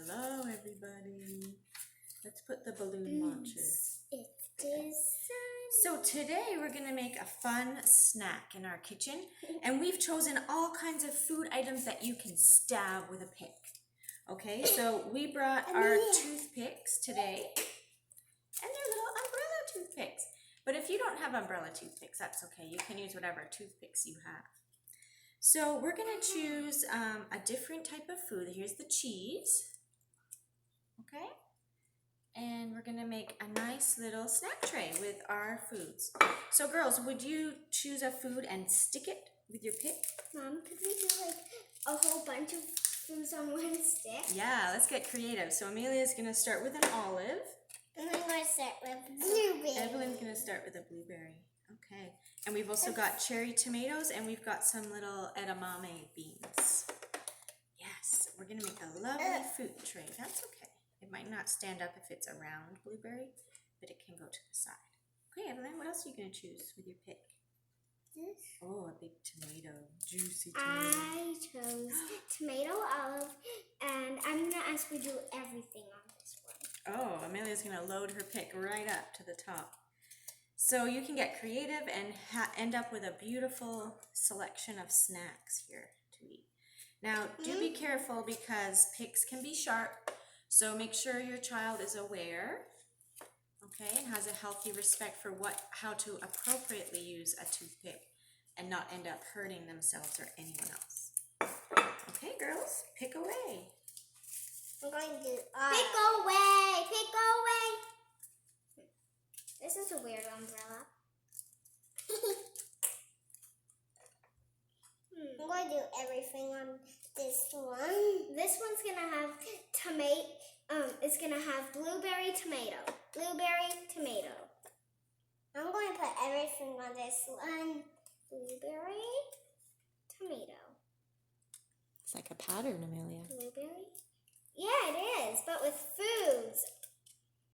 Hello, everybody. Let's put the balloon launches. So today we're going to make a fun snack in our kitchen, and we've chosen all kinds of food items that you can stab with a pick. Okay, so we brought our toothpicks today, and they're little umbrella toothpicks. But if you don't have umbrella toothpicks, that's okay. You can use whatever toothpicks you have. So we're going to choose a different type of food. Here's the cheese. Okay? And we're going to make a nice little snack tray with our foods. So girls, would you choose a food and stick it with your pick? Mom, could we do like a whole bunch of foods on one stick? Yeah, let's get creative. So Amelia's going to start with an olive. And I'm going to start with blueberry. Evelyn's going to start with a blueberry. Okay. And we've also got cherry tomatoes, and we've got some little edamame beans. Yes, we're going to make a lovely fruit tray. That's okay. It might not stand up if it's a round blueberry, but it can go to the side. Okay, Evelyn, what else are you going to choose with your pick? This. Oh, a big tomato. Juicy tomato. I chose tomato, olive, and I'm going to ask you to do everything on this one. Oh, Amelia's going to load her pick right up to the top. So you can get creative and end up with a beautiful selection of snacks here to eat. Now, do be careful because picks can be sharp. So make sure your child is aware, okay, and has a healthy respect for how to appropriately use a toothpick and not end up hurting themselves or anyone else. Okay, girls, pick away. I'm going to do pick away, pick away. This is a weird umbrella. I'm going to do everything on this one. This one's going to have it's going to have blueberry, tomato. Blueberry, tomato. I'm going to put everything on this one. Blueberry, tomato. It's like a pattern, Amelia. Blueberry? Yeah, it is, but with foods.